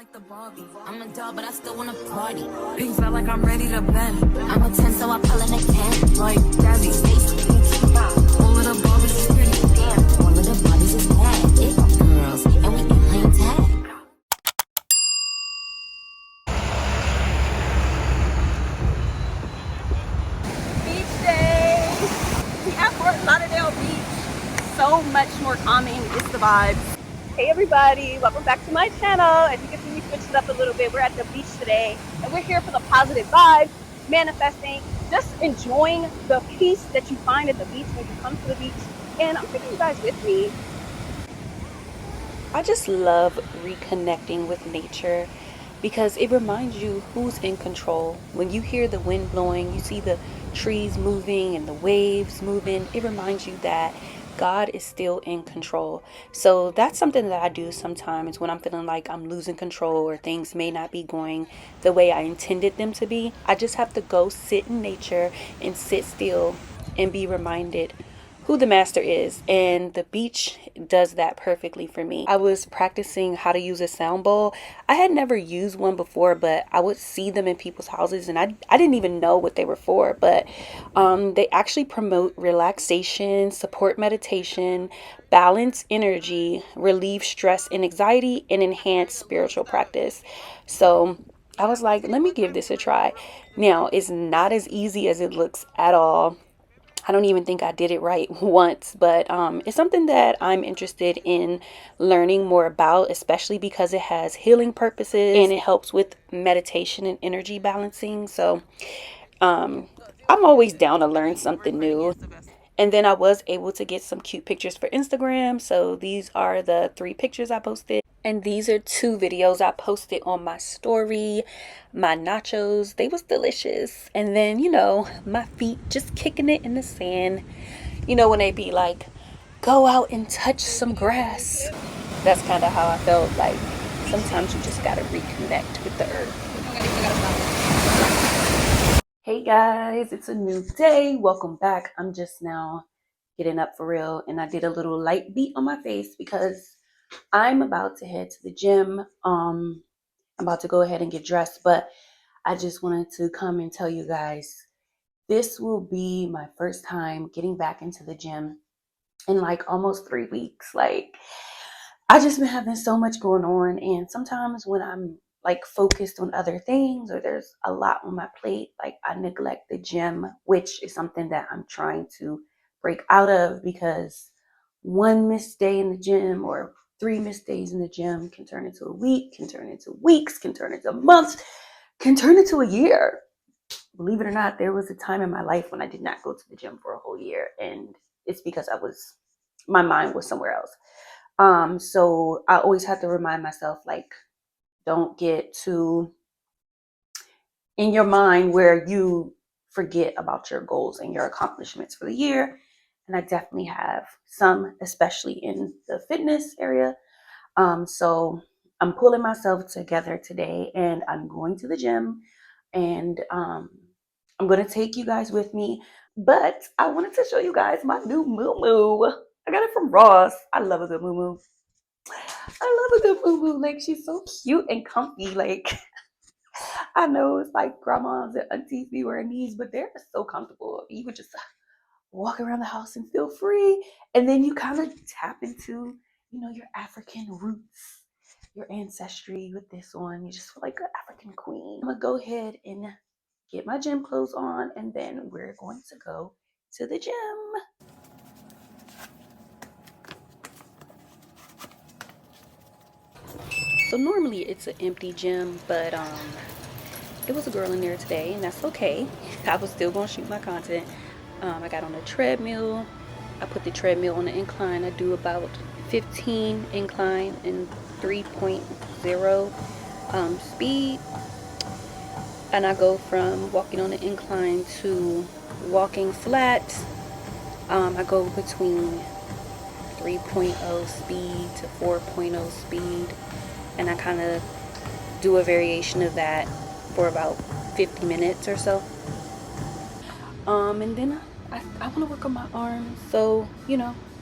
like the Barbie. I'm a doll, but I still wanna party. Pink felt like I'm ready to bend. I'm a 10, so I pull in a 10. Like Daddy, all of the Barbies is pretty. Damn, all of the Barbies is bad. It girls, and we ain't playing tag. Beach day. We at Fort Lauderdale Beach. So much more calming. It's the vibes. Hey everybody, welcome back to my channel. As you can see, we switched it up a little bit. We're at the beach today, and we're here for the positive vibes, manifesting, just enjoying the peace that you find at the beach when you come to the beach. And I'm taking you guys with me. I just love reconnecting with nature because it reminds you who's in control. When you hear the wind blowing, you see the trees moving and the waves moving, it reminds you that God is still in control. So that's something that I do sometimes when I'm feeling like I'm losing control or things may not be going the way I intended them to be. I just have to go sit in nature and sit still and be reminded who the master is, and the beach does that perfectly for me. I was practicing how to use a sound bowl. I had never used one before, but I would see them in people's houses and I didn't even know what they were for, but they actually promote relaxation, support meditation, balance energy, relieve stress and anxiety, and enhance spiritual practice. So I was like, let me give this a try. Now, it's not as easy as it looks at all. I don't even think I did it right once, but it's something that I'm interested in learning more about, especially because it has healing purposes and it helps with meditation and energy balancing. So I'm always down to learn something new. And then I was able to get some cute pictures for Instagram. So these are the 3 pictures I posted. And these are 2 videos I posted on my story. My nachos, they was delicious. And then, my feet just kicking it in the sand. When they be like, go out and touch some grass. That's kind of how I felt. Like, sometimes you just gotta reconnect with the earth. Hey guys, it's a new day. Welcome back. I'm just now getting up for real, and I did a little light beat on my face because I'm about to head to the gym. I'm about to go ahead and get dressed, but I just wanted to come and tell you guys this will be my first time getting back into the gym in like almost 3 weeks. Like, I just been having so much going on, and sometimes when I'm like focused on other things or there's a lot on my plate, like I neglect the gym, which is something that I'm trying to break out of, because one missed day in the gym or 3 missed days in the gym can turn into a week, can turn into weeks, can turn into months, can turn into a year. Believe it or not, there was a time in my life when I did not go to the gym for a whole year, and it's because my mind was somewhere else. So I always have to remind myself, like, don't get too in your mind where you forget about your goals and your accomplishments for the year. And I definitely have some, especially in the fitness area. So I'm pulling myself together today, and I'm going to the gym, and I'm going to take you guys with me. But I wanted to show you guys my new moo-moo. I got it from Ross. I love a good moo-moo. I love a good moo-moo. Like, she's so cute and comfy. Like, I know it's like grandmas and aunties be wearing these, but they're so comfortable. You would just walk around the house and feel free. And then you kind of tap into, your African roots, your ancestry with this one. You just feel like an African queen. I'm going to go ahead and get my gym clothes on, and then we're going to go to the gym. So normally it's an empty gym, but it was a girl in there today, and that's okay. I was still gonna shoot my content. I got on a treadmill. I put the treadmill on the incline. I do about 15 incline and 3.0 speed, and I go from walking on the incline to walking flat. I go between 3.0 speed to 4.0 speed, and I kind of do a variation of that for about 50 minutes or so. And then I want to work on my arms, so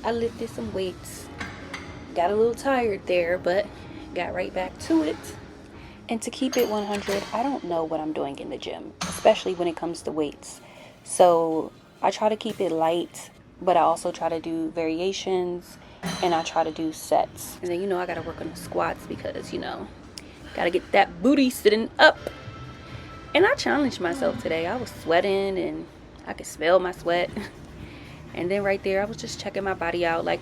I lifted some weights. Got a little tired there, but got right back to it. And to keep it 100, I don't know what I'm doing in the gym, especially when it comes to weights. So I try to keep it light, but I also try to do variations and I try to do sets. And then, I got to work on the squats because, got to get that booty sitting up. And I challenged myself today. I was sweating and I could smell my sweat. And then right there, I was just checking my body out like,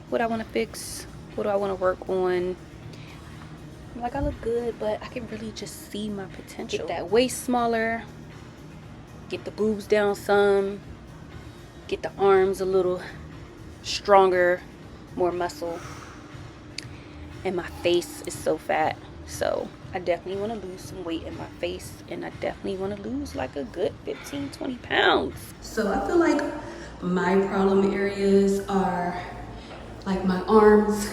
what I want to fix? What do I want to work on? Like, I look good, but I can really just see my potential. Get that waist smaller, get the boobs down some, get the arms a little stronger, more muscle. And my face is so fat, so I definitely want to lose some weight in my face, and I definitely want to lose like a good 15-20 pounds. So I feel like my problem areas are like my arms.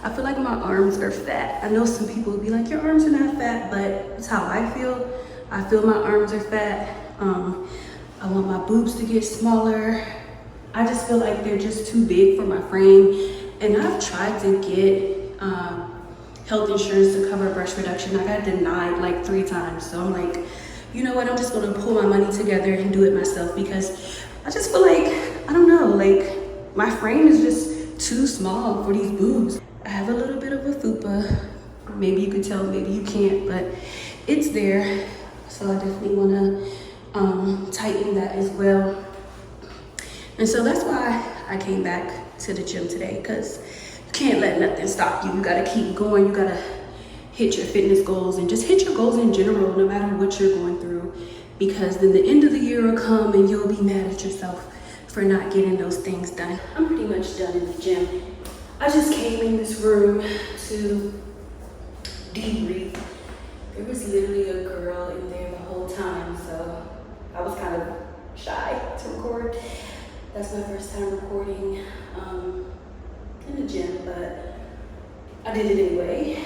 I feel like my arms are fat. I know some people will be like, your arms are not fat, but it's how I feel. I feel my arms are fat. I want my boobs to get smaller. I just feel like they're just too big for my frame. And I've tried to get health insurance to cover breast reduction. I got denied like 3 times. So I'm like, you know what? I'm just gonna pull my money together and do it myself because I just feel like, I don't know, like my frame is just too small for these boobs. I have a little bit of a fupa. Maybe you could tell, maybe you can't, but it's there. So I definitely wanna tighten that as well. And so that's why I came back to the gym today, because you can't let nothing stop you. You gotta keep going. You gotta hit your fitness goals and just hit your goals in general, no matter what you're going through, because then the end of the year will come and you'll be mad at yourself for not getting those things done. I'm pretty much done in the gym. I just came in this room to debrief. There was literally a girl in there the whole time, so I was kind of shy to record. That's my first time recording in the gym, but I did it anyway.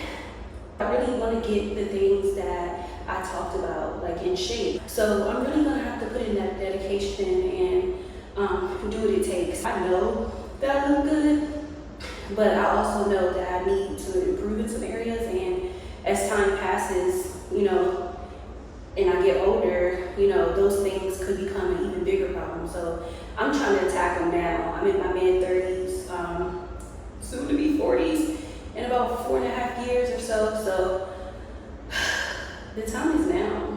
I really want to get the things that I talked about like in shape. So I'm really gonna have to put in that dedication and do what it takes. I know that I look good, but I also know that I need to improve in some areas, and as time passes, and I get older, those things could become an even bigger problem. So I'm trying to attack them now. I'm in my mid-30s, soon to be 40s, in about 4.5 years or so. So the time is now.